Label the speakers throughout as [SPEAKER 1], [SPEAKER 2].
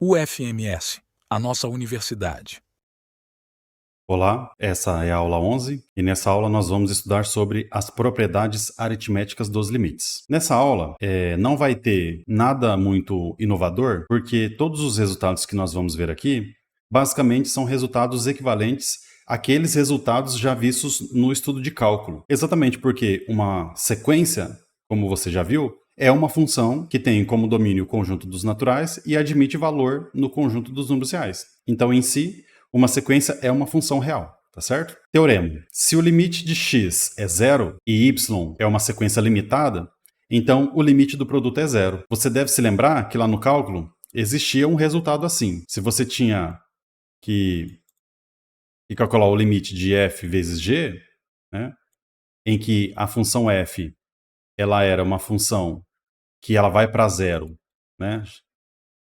[SPEAKER 1] UFMS, a nossa universidade.
[SPEAKER 2] Olá, essa é a aula 11 e nessa aula nós vamos estudar sobre as propriedades aritméticas dos limites. Nessa aula não vai ter nada muito inovador, porque todos os resultados que nós vamos ver aqui basicamente são resultados equivalentes àqueles resultados já vistos no estudo de cálculo. Exatamente porque uma sequência, como você já viu, é uma função que tem como domínio o conjunto dos naturais e admite valor no conjunto dos números reais. Então, em si, uma sequência é uma função real, tá certo? Teorema. Se o limite de x é zero e y é uma sequência limitada, então o limite do produto é zero. Você deve se lembrar que lá no cálculo existia um resultado assim. Se você tinha que calcular o limite de f vezes g, né, em que a função f ela era uma função que ela vai para zero, né,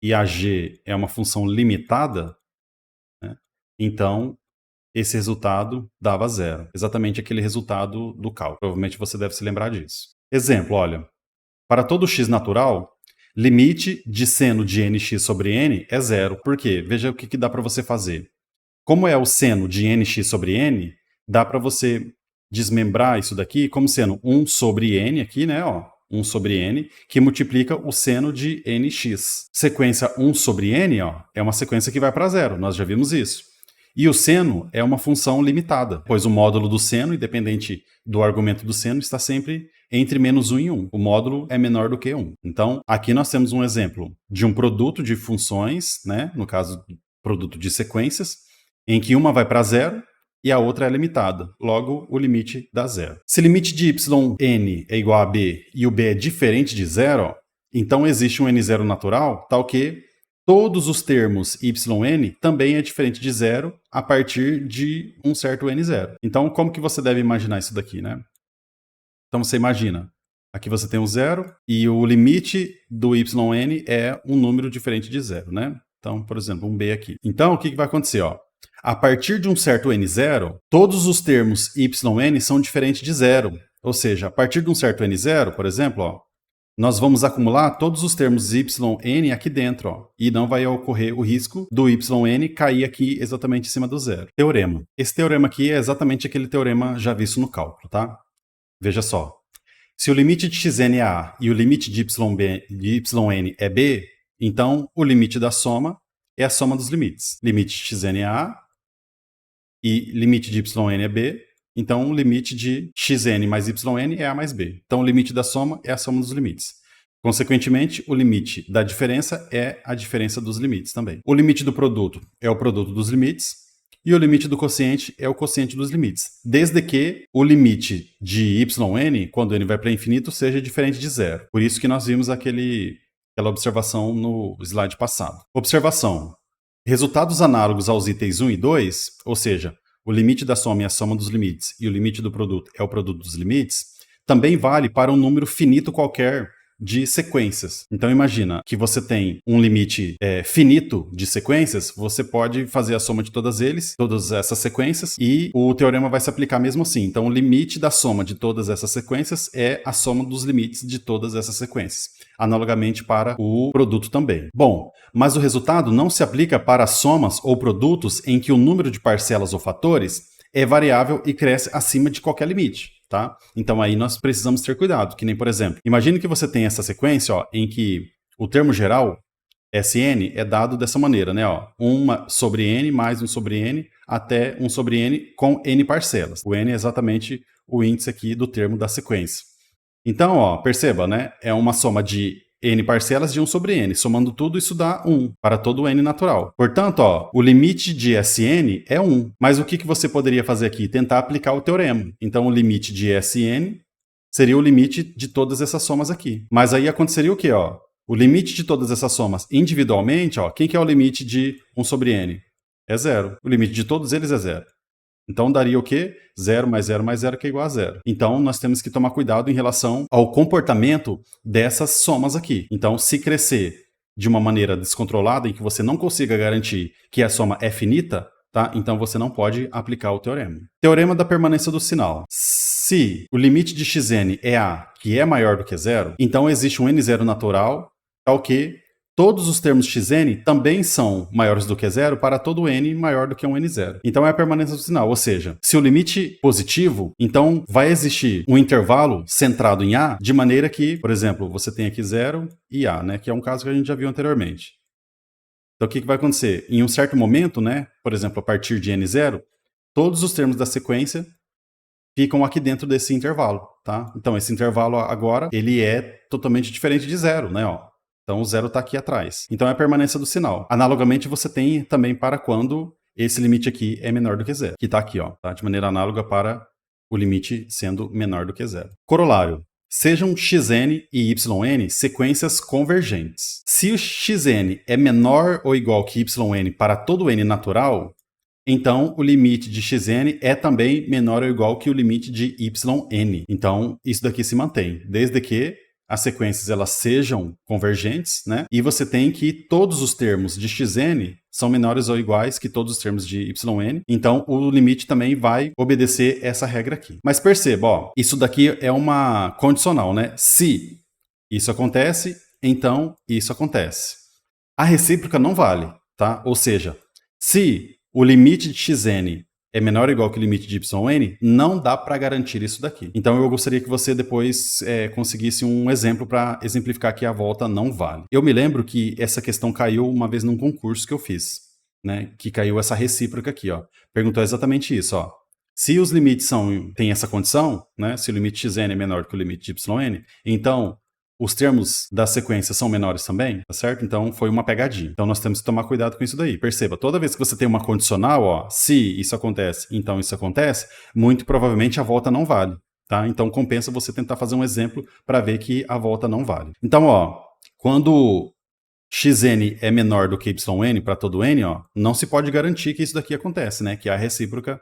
[SPEAKER 2] e a g é uma função limitada, né, então esse resultado dava zero. Exatamente aquele resultado do cálculo. Provavelmente você deve se lembrar disso. Exemplo, olha. Para todo x natural, limite de seno de nx sobre n é zero. Por quê? Veja o que dá para você fazer. Como é o seno de nx sobre n, dá para você desmembrar isso daqui como sendo 1 sobre n aqui, né? Ó, 1 sobre n, que multiplica o seno de nx. Sequência 1 sobre n, ó, é uma sequência que vai para zero. Nós já vimos isso. E o seno é uma função limitada, pois o módulo do seno, independente do argumento do seno, está sempre entre menos 1 e 1. O módulo é menor do que 1. Então, aqui nós temos um exemplo de um produto de funções, né? No caso, produto de sequências, em que uma vai para zero e a outra é limitada. Logo, o limite dá zero. Se o limite de yn é igual a b e o b é diferente de zero, então existe um n0 natural, tal que todos os termos yn também é diferente de zero a partir de um certo n0. Então, como que você deve imaginar isso daqui, né? Então, você imagina, aqui você tem um zero e o limite do yn é um número diferente de zero, né? Então, por exemplo, um b aqui. Então, o que vai acontecer, ó? A partir de um certo n0, todos os termos yn são diferentes de zero. Ou seja, a partir de um certo n0, por exemplo, ó, nós vamos acumular todos os termos yn aqui dentro, ó, e não vai ocorrer o risco do yn cair aqui exatamente em cima do zero. Teorema. Esse teorema aqui é exatamente aquele teorema já visto no cálculo, tá? Veja só. Se o limite de xn é a e o limite de yn é b, então o limite da soma é a soma dos limites. Limite de xn é a e limite de yn é b, então o limite de xn mais yn é a mais b. Então o limite da soma é a soma dos limites. Consequentemente, o limite da diferença é a diferença dos limites também. O limite do produto é o produto dos limites e o limite do quociente é o quociente dos limites. Desde que o limite de yn, quando n vai para infinito, seja diferente de zero. Por isso que nós vimos aquela observação no slide passado. Observação. Resultados análogos aos itens 1 e 2, ou seja, o limite da soma é a soma dos limites e o limite do produto é o produto dos limites, também vale para um número finito qualquer de sequências. Então imagina que você tem um limite finito de sequências, você pode fazer a soma de todas essas sequências, e o teorema vai se aplicar mesmo assim. Então o limite da soma de todas essas sequências é a soma dos limites de todas essas sequências. Analogamente para o produto também. Bom, mas o resultado não se aplica para somas ou produtos em que o número de parcelas ou fatores é variável e cresce acima de qualquer limite. Tá? Então aí nós precisamos ter cuidado, que nem, por exemplo, imagine que você tem essa sequência, ó, em que o termo geral, Sn, é dado dessa maneira, né? Ó, 1 sobre n mais 1 sobre n até 1 sobre n com n parcelas. O n é exatamente o índice aqui do termo da sequência. Então, ó, perceba, né? É uma soma de n parcelas de 1 sobre n. Somando tudo, isso dá 1 para todo o n natural. Portanto, ó, o limite de Sn é 1. Mas o que você poderia fazer aqui? Tentar aplicar o teorema. Então, o limite de Sn seria o limite de todas essas somas aqui. Mas aí aconteceria o quê? Ó? O limite de todas essas somas individualmente, ó, quem que é o limite de 1 sobre n? É 0. O limite de todos eles é 0. Então daria o quê? 0 mais 0 mais 0, que é igual a 0. Então nós temos que tomar cuidado em relação ao comportamento dessas somas aqui. Então, se crescer de uma maneira descontrolada, em que você não consiga garantir que a soma é finita, tá? Então você não pode aplicar o teorema. Teorema da permanência do sinal. Se o limite de xn é a, que é maior do que 0, então existe um n0 natural, tal que todos os termos xn também são maiores do que zero para todo n maior do que um n0. Então é a permanência do sinal, ou seja, se o limite positivo, então vai existir um intervalo centrado em A, de maneira que, por exemplo, você tem aqui 0 e A, né, que é um caso que a gente já viu anteriormente. Então o que vai acontecer? Em um certo momento, né, por exemplo, a partir de n0, todos os termos da sequência ficam aqui dentro desse intervalo, tá? Então esse intervalo agora, ele é totalmente diferente de zero, né, ó. Então o zero está aqui atrás. Então é a permanência do sinal. Analogamente, você tem também para quando esse limite aqui é menor do que zero, que está aqui, ó, tá? De maneira análoga para o limite sendo menor do que zero. Corolário. Sejam xn e yn sequências convergentes. Se o xn é menor ou igual que yn para todo n natural, então o limite de xn é também menor ou igual que o limite de yn. Então isso daqui se mantém, desde que as sequências elas sejam convergentes, né? E você tem que todos os termos de xn são menores ou iguais que todos os termos de yn. Então o limite também vai obedecer essa regra aqui. Mas perceba, ó, isso daqui é uma condicional, né? Se isso acontece, então isso acontece. A recíproca não vale, tá? Ou seja, se o limite de xn é menor ou igual que o limite de yn, não dá para garantir isso daqui. Então eu gostaria que você depois conseguisse um exemplo para exemplificar que a volta não vale. Eu me lembro que essa questão caiu uma vez num concurso que eu fiz, né? Que caiu essa recíproca aqui, ó. Perguntou exatamente isso, ó. Se os limites têm essa condição, né? Se o limite xn é menor que o limite de yn, então os termos da sequência são menores também, tá certo? Então foi uma pegadinha. Então nós temos que tomar cuidado com isso daí. Perceba, toda vez que você tem uma condicional, ó, se isso acontece, então isso acontece, muito provavelmente a volta não vale, tá? Então compensa você tentar fazer um exemplo para ver que a volta não vale. Então, ó, quando xn é menor do que yn para todo n, ó, não se pode garantir que isso daqui acontece, né? Que é a recíproca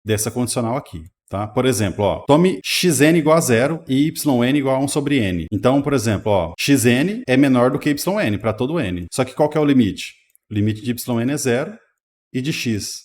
[SPEAKER 2] dessa condicional aqui. Tá? Por exemplo, ó, tome xn igual a 0 e yn igual a 1 sobre n. Então, por exemplo, ó, xn é menor do que yn para todo n. Só que qual que é o limite? O limite de yn é 0 e de x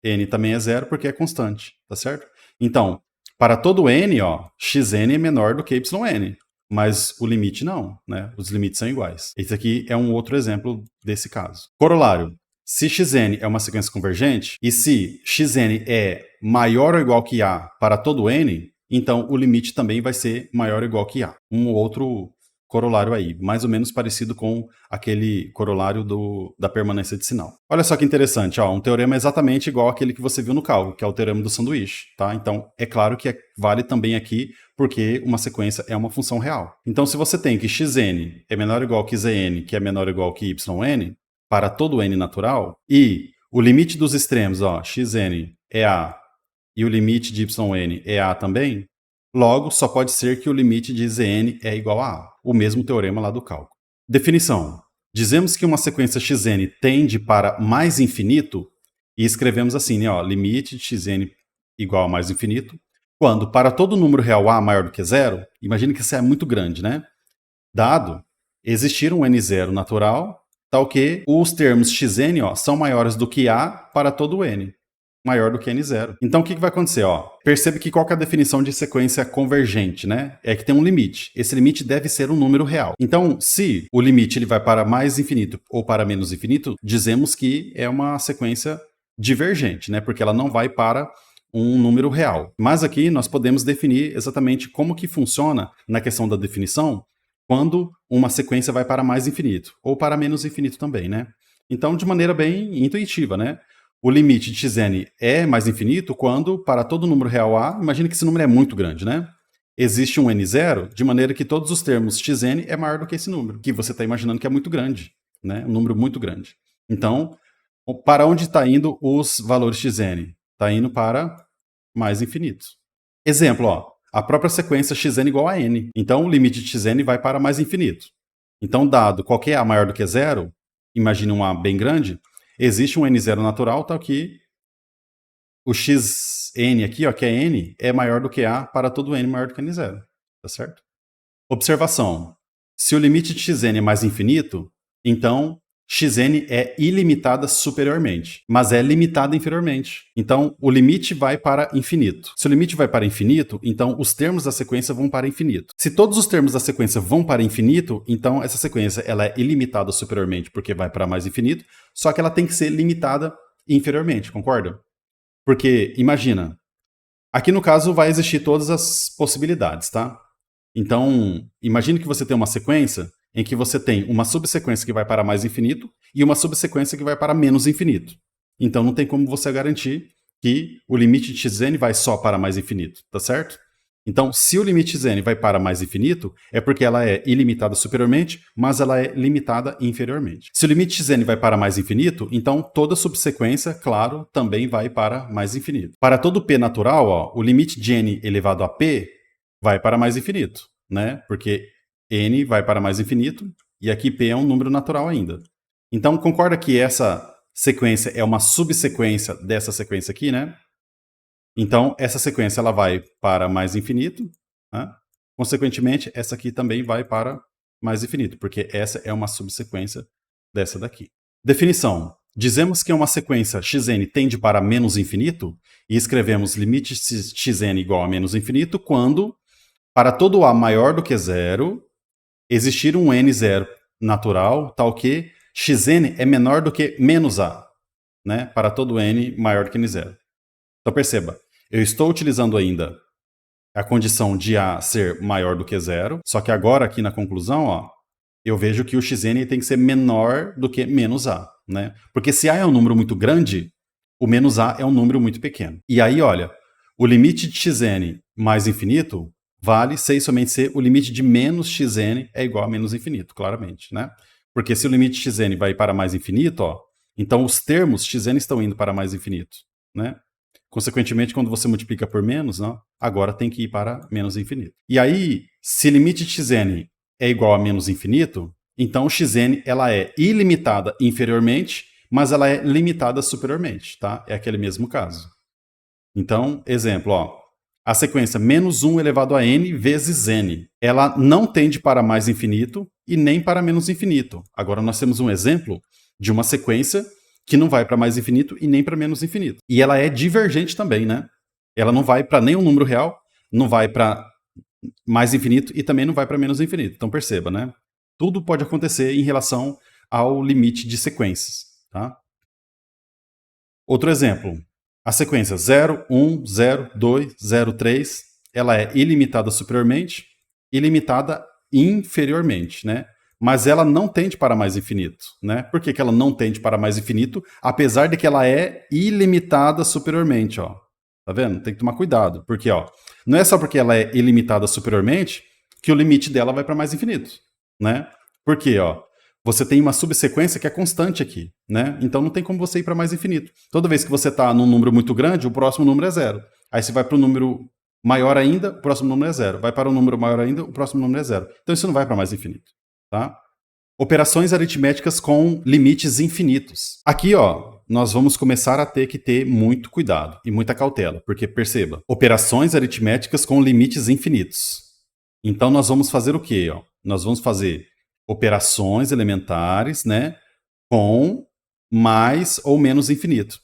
[SPEAKER 2] n também é 0 porque é constante, tá certo? Então, para todo n, ó, xn é menor do que yn, mas o limite não, né? Os limites são iguais. Esse aqui é um outro exemplo desse caso. Corolário. Se xn é uma sequência convergente, e se xn é maior ou igual que a para todo n, então o limite também vai ser maior ou igual que a. Um outro corolário aí, mais ou menos parecido com aquele corolário da permanência de sinal. Olha só que interessante, ó, um teorema exatamente igual àquele que você viu no cálculo, que é o teorema do sanduíche, tá? Então, é claro que vale também aqui, porque uma sequência é uma função real. Então, se você tem que xn é menor ou igual que zn, que é menor ou igual que yn, para todo n natural, e o limite dos extremos, ó, xn é a, e o limite de yn é a também, logo só pode ser que o limite de zn é igual a a, o mesmo teorema lá do cálculo. Definição. Dizemos que uma sequência xn tende para mais infinito, e escrevemos assim, né, ó, limite de xn igual a mais infinito, quando para todo número real a maior do que zero, imagine que isso é muito grande, né? Dado existir um n0 natural, tal que os termos xn, ó, são maiores do que a para todo n, maior do que n0. Então o que vai acontecer? Ó? Percebe que qual que é a definição de sequência convergente, né? É que tem um limite. Esse limite deve ser um número real. Então, se o limite ele vai para mais infinito ou para menos infinito, dizemos que é uma sequência divergente, né? Porque ela não vai para um número real. Mas aqui nós podemos definir exatamente como que funciona na questão da definição quando uma sequência vai para mais infinito, ou para menos infinito também, né? Então, de maneira bem intuitiva, né? O limite de xn é mais infinito quando, para todo número real a, imagine que esse número é muito grande, né? Existe um n0, de maneira que todos os termos xn é maior do que esse número, que você está imaginando que é muito grande, né? Um número muito grande. Então, para onde está indo os valores xn? Está indo para mais infinito. Exemplo, ó. A própria sequência xn igual a n. Então, o limite de xn vai para mais infinito. Então, dado qualquer a maior do que zero, imagine um a bem grande, existe um n0 natural, tal que o xn aqui, ó, que é n, é maior do que a para todo n maior do que n0. Tá certo? Observação. Se o limite de xn é mais infinito, então xn é ilimitada superiormente, mas é limitada inferiormente. Então, o limite vai para infinito. Se o limite vai para infinito, então os termos da sequência vão para infinito. Se todos os termos da sequência vão para infinito, então essa sequência ela é ilimitada superiormente porque vai para mais infinito, só que ela tem que ser limitada inferiormente, concorda? Porque, imagina, aqui no caso vai existir todas as possibilidades, tá? Então, imagine que você tem uma sequência em que você tem uma subsequência que vai para mais infinito e uma subsequência que vai para menos infinito. Então, não tem como você garantir que o limite de xn vai só para mais infinito, tá certo? Então, se o limite xn vai para mais infinito, é porque ela é ilimitada superiormente, mas ela é limitada inferiormente. Se o limite xn vai para mais infinito, então toda subsequência, claro, também vai para mais infinito. Para todo p natural, ó, o limite de n elevado a p vai para mais infinito, né? Porque n vai para mais infinito e aqui p é um número natural ainda. Então, concorda que essa sequência é uma subsequência dessa sequência aqui, né? Então, essa sequência ela vai para mais infinito, né? Consequentemente, essa aqui também vai para mais infinito, porque essa é uma subsequência dessa daqui. Definição. Dizemos que uma sequência xn tende para menos infinito e escrevemos limite xn igual a menos infinito quando, para todo a maior do que zero, existir um n0 natural tal que xn é menor do que menos a, né? Para todo n maior do que n0. Então perceba, eu estou utilizando ainda a condição de a ser maior do que zero, só que agora aqui na conclusão, ó, eu vejo que o xn tem que ser menor do que menos a, né? Porque se a é um número muito grande, o menos a é um número muito pequeno. E aí, olha, o limite de xn mais infinito vale se e somente se o limite de menos xn é igual a menos infinito, claramente, né? Porque se o limite de xn vai para mais infinito, ó, então os termos xn estão indo para mais infinito, né? Consequentemente, quando você multiplica por menos, não, agora tem que ir para menos infinito. E aí, se limite de xn é igual a menos infinito, então xn ela é ilimitada inferiormente, mas ela é limitada superiormente, tá? É aquele mesmo caso. Então, exemplo, ó, a sequência menos 1 elevado a n vezes n, ela não tende para mais infinito e nem para menos infinito. Agora nós temos um exemplo de uma sequência que não vai para mais infinito e nem para menos infinito. E ela é divergente também, né? Ela não vai para nenhum número real, não vai para mais infinito e também não vai para menos infinito. Então perceba, né? Tudo pode acontecer em relação ao limite de sequências, tá? Outro exemplo, a sequência 0, 1, 0, 2, 0, 3, ela é ilimitada superiormente e limitada inferiormente, né? Mas ela não tende para mais infinito, né? Por que ela não tende para mais infinito, apesar de que ela é ilimitada superiormente, ó? Tá vendo? Tem que tomar cuidado, porque, ó, não é só porque ela é ilimitada superiormente que o limite dela vai para mais infinito, né? Porque, ó, você tem uma subsequência que é constante aqui, né? Então não tem como você ir para mais infinito. Toda vez que você está num número muito grande, o próximo número é zero. Aí você vai para o número maior ainda, o próximo número é zero. Vai para um número maior ainda, o próximo número é zero. Então isso não vai para mais infinito, tá? Operações aritméticas com limites infinitos. Aqui, ó, nós vamos começar a ter que ter muito cuidado e muita cautela, porque perceba, operações aritméticas com limites infinitos. Então nós vamos fazer o quê, ó? Nós vamos fazer operações elementares, né, com mais ou menos infinito.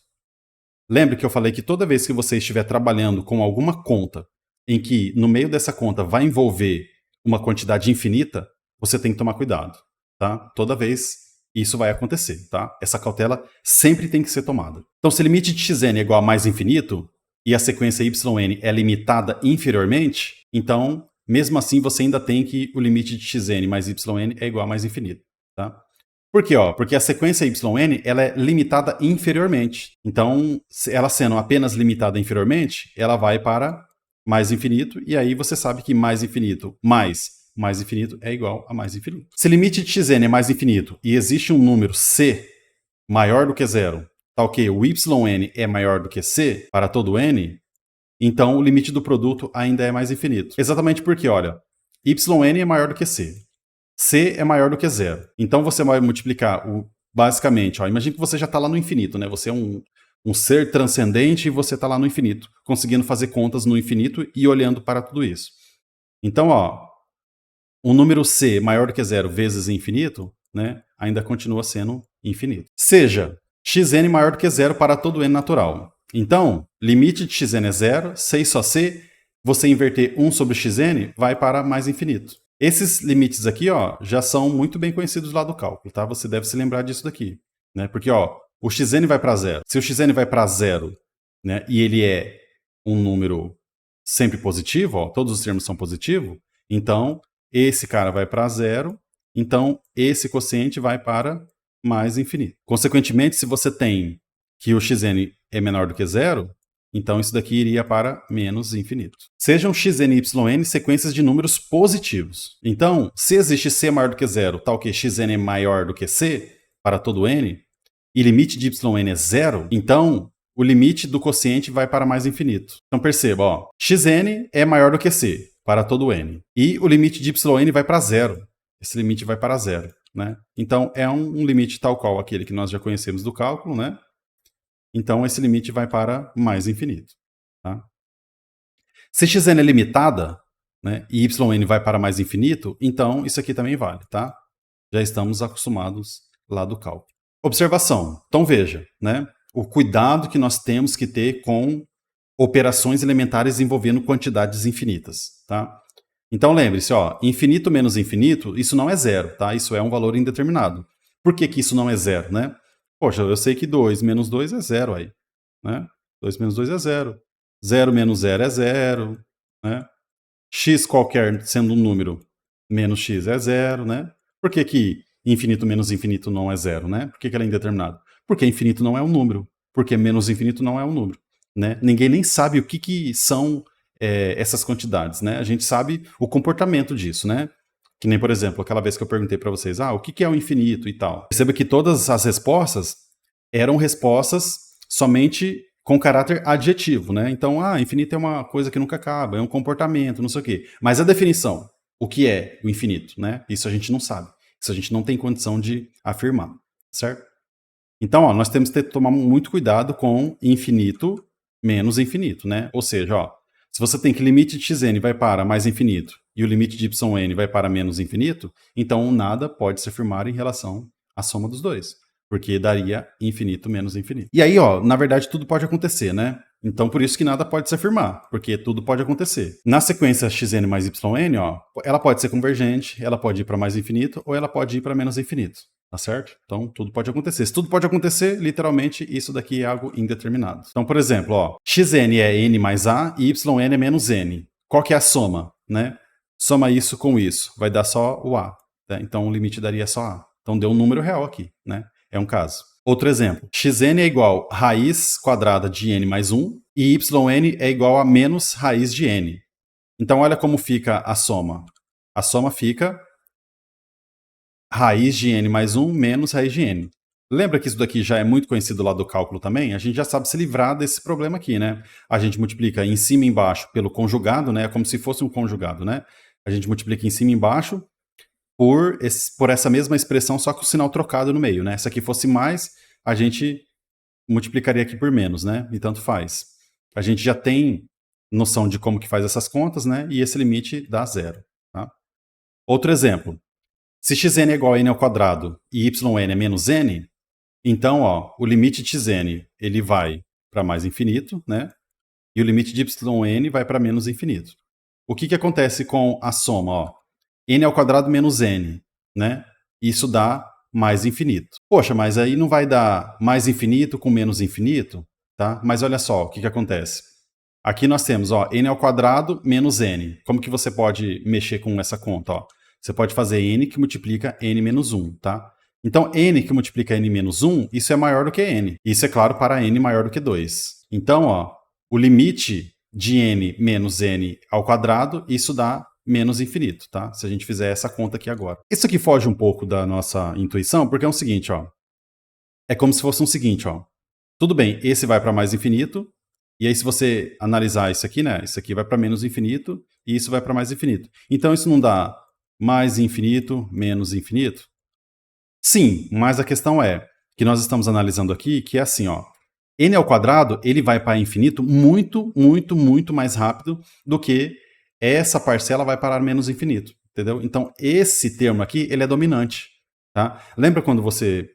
[SPEAKER 2] Lembre que eu falei que toda vez que você estiver trabalhando com alguma conta em que no meio dessa conta vai envolver uma quantidade infinita, você tem que tomar cuidado, tá? Toda vez isso vai acontecer, tá? Essa cautela sempre tem que ser tomada. Então, se o limite de xn é igual a mais infinito e a sequência yn é limitada inferiormente, então mesmo assim, você ainda tem que o limite de xn mais yn é igual a mais infinito, tá? Por quê? Ó? Porque a sequência yn ela é limitada inferiormente. Então, ela sendo apenas limitada inferiormente, ela vai para mais infinito, e aí você sabe que mais infinito mais infinito é igual a mais infinito. Se o limite de xn é mais infinito e existe um número c maior do que zero, tal que o yn é maior do que c para todo n, então o limite do produto ainda é mais infinito. Exatamente porque, olha, yn é maior do que c. C é maior do que zero. Então você vai multiplicar, basicamente, ó, imagine que você já está lá no infinito, né? Você é um ser transcendente e você está lá no infinito, conseguindo fazer contas no infinito e olhando para tudo isso. Então, ó, um número c maior do que zero vezes infinito, né, ainda continua sendo infinito. Seja xn maior do que zero para todo n natural. Então, limite de xn é zero, C e só C, você inverter 1 sobre xn, vai para mais infinito. Esses limites aqui, ó, já são muito bem conhecidos lá do cálculo, tá? Você deve se lembrar disso daqui, né? Porque, ó, o xn vai para zero. Se o xn vai para zero, né, e ele é um número sempre positivo, ó, todos os termos são positivos, então esse cara vai para zero, então esse quociente vai para mais infinito. Consequentemente, se você tem que o xn é menor do que zero, então isso daqui iria para menos infinito. Sejam xn e yn sequências de números positivos. Então, se existe c maior do que zero, tal que xn é maior do que c, para todo n, e limite de yn é zero, então o limite do quociente vai para mais infinito. Então perceba, ó, xn é maior do que c, para todo n. E o limite de yn vai para zero. Esse limite vai para zero, né? Então é um limite tal qual aquele que nós já conhecemos do cálculo, né? Então esse limite vai para mais infinito. Tá? Se xn é limitada, né, e yn vai para mais infinito, então isso aqui também vale, tá? Já estamos acostumados lá do cálculo. Observação. Então veja, né, o cuidado que nós temos que ter com operações elementares envolvendo quantidades infinitas, tá? Então lembre-se, ó, infinito menos infinito, isso não é zero, tá? Isso é um valor indeterminado. Por que que isso não é zero, né? Poxa, eu sei que 2 menos 2 é zero aí, né? 2 menos 2 é zero. 0 menos 0 é zero, né? X qualquer sendo um número menos x é zero, né? Por que que infinito menos infinito não é zero, né? Por que que ela é indeterminado? Porque infinito não é um número. Porque menos infinito não é um número, né? Ninguém nem sabe o que são essas quantidades, né? A gente sabe o comportamento disso, né? Que nem, por exemplo, aquela vez que eu perguntei para vocês, o que é o infinito e tal. Perceba que todas as respostas eram respostas somente com caráter adjetivo, né? Então, infinito é uma coisa que nunca acaba, é um comportamento, não sei o quê. Mas a definição, o que é o infinito, né? Isso a gente não sabe. Isso a gente não tem condição de afirmar, certo? Então, ó, nós temos que tomar muito cuidado com infinito menos infinito, né? Ou seja, ó, se você tem que limite de xn vai para mais infinito e o limite de yn vai para menos infinito, então nada pode se afirmar em relação à soma dos dois, porque daria infinito menos infinito. E aí, ó, na verdade tudo pode acontecer, né? Então por isso que nada pode se afirmar, porque tudo pode acontecer. Na sequência xn mais yn, ó, ela pode ser convergente, ela pode ir para mais infinito ou ela pode ir para menos infinito. Tá certo? Então, tudo pode acontecer. Se tudo pode acontecer, literalmente, isso daqui é algo indeterminado. Então, por exemplo, ó, xn é n mais a e yn é menos n. Qual que é a soma, né? Soma isso com isso. Vai dar só o a. Tá? Então, o limite daria só a. Então, deu um número real aqui, né? É um caso. Outro exemplo. Xn é igual a raiz quadrada de n mais 1 e yn é igual a menos raiz de n. Então, olha como fica a soma. A soma fica raiz de n mais 1 menos raiz de n. Lembra que isso daqui já é muito conhecido lá do cálculo também? A gente já sabe se livrar desse problema aqui, né? A gente multiplica em cima e embaixo pelo conjugado, né? É como se fosse um conjugado, né? A gente multiplica em cima e embaixo por essa mesma expressão, só com o sinal trocado no meio, né? Se aqui fosse mais, a gente multiplicaria aqui por menos, né? E tanto faz. A gente já tem noção de como que faz essas contas, né? E esse limite dá zero, tá? Outro exemplo. Se xn é igual a n ao quadrado e yn é menos n, então, ó, o limite de xn ele vai para mais infinito, né? E o limite de yn vai para menos infinito. O que acontece com a soma? Ó? N ao quadrado menos n, né? Isso dá mais infinito. Poxa, mas aí não vai dar mais infinito com menos infinito, tá? Mas olha só o que acontece. Aqui nós temos, ó, n ao quadrado menos n. Como que você pode mexer com essa conta, ó? Você pode fazer n que multiplica n menos 1, tá? Então, n que multiplica n menos 1, isso é maior do que n. Isso é claro para n maior do que 2. Então, ó, o limite de n menos n ao quadrado, isso dá menos infinito, tá? Se a gente fizer essa conta aqui agora. Isso aqui foge um pouco da nossa intuição, porque é o seguinte, ó. É como se fosse o seguinte, ó. Tudo bem, esse vai para mais infinito, e aí se você analisar isso aqui, né? Isso aqui vai para menos infinito, e isso vai para mais infinito. Então, isso não dá mais infinito, menos infinito? Sim, mas a questão é que nós estamos analisando aqui que é assim, ó. N ao quadrado, ele vai para infinito muito, muito, muito mais rápido do que essa parcela vai para menos infinito, entendeu? Então, esse termo aqui, ele é dominante, tá? Lembra quando você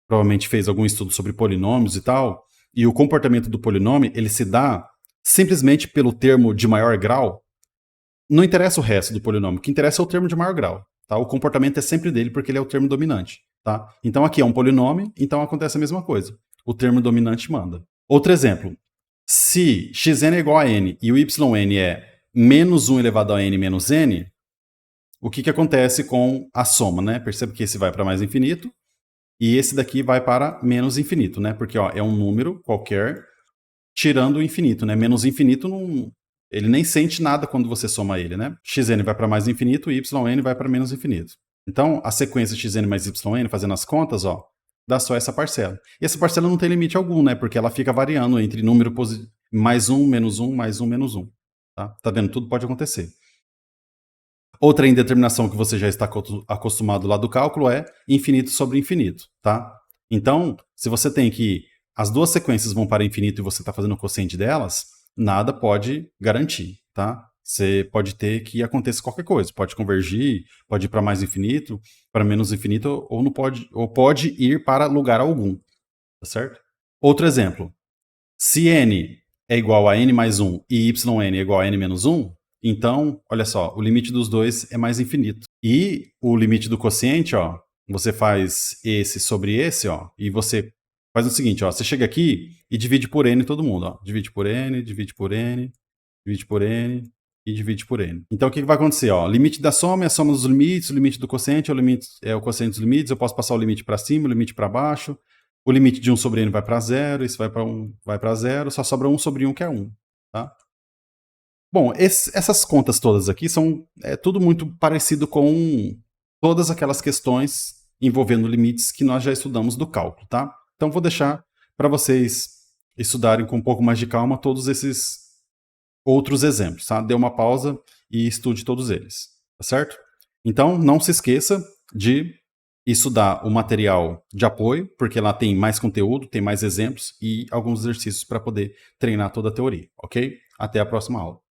[SPEAKER 2] provavelmente fez algum estudo sobre polinômios e tal, e o comportamento do polinômio, ele se dá simplesmente pelo termo de maior grau. Não interessa o resto do polinômio, o que interessa é o termo de maior grau. Tá? O comportamento é sempre dele porque ele é o termo dominante. Tá? Então aqui é um polinômio, então acontece a mesma coisa. O termo dominante manda. Outro exemplo. Se xn é igual a n e o yn é menos 1 elevado a n menos n, o que acontece com a soma? Né? Percebe que esse vai para mais infinito e esse daqui vai para menos infinito, né? Porque ó, é um número qualquer tirando o infinito. Né? Menos infinito não... ele nem sente nada quando você soma ele, né? Xn vai para mais infinito e yn vai para menos infinito. Então, a sequência xn mais yn, fazendo as contas, ó, dá só essa parcela. E essa parcela não tem limite algum, né? Porque ela fica variando entre número mais 1, menos 1, mais 1, menos 1. Tá vendo? Tudo pode acontecer. Outra indeterminação que você já está acostumado lá do cálculo é infinito sobre infinito, tá? Então, se você tem que as duas sequências vão para infinito e você está fazendo o quociente delas, nada pode garantir, tá? Você pode ter que aconteça qualquer coisa, pode convergir, pode ir para mais infinito, para menos infinito, ou não pode, ou pode ir para lugar algum, tá certo? Outro exemplo, se n é igual a n mais 1 e yn é igual a n menos 1, então, olha só, o limite dos dois é mais infinito. E o limite do quociente, ó, você faz esse sobre esse, ó, e você faz o seguinte, ó, você chega aqui e divide por n todo mundo, ó. Divide por n, divide por n, divide por n e divide por n. Então, o que vai acontecer, ó? Limite da soma é a soma dos limites, o limite do quociente é o quociente dos limites, eu posso passar o limite para cima, o limite para baixo, o limite de 1 sobre n vai para 0, isso vai para 1, vai para 0, só sobra 1 sobre 1, que é 1, tá? Bom, essas contas todas aqui são tudo muito parecido com todas aquelas questões envolvendo limites que nós já estudamos do cálculo, tá? Então vou deixar para vocês estudarem com um pouco mais de calma todos esses outros exemplos, tá? Dê uma pausa e estude todos eles, tá certo? Então não se esqueça de estudar o material de apoio, porque lá tem mais conteúdo, tem mais exemplos e alguns exercícios para poder treinar toda a teoria, ok? Até a próxima aula.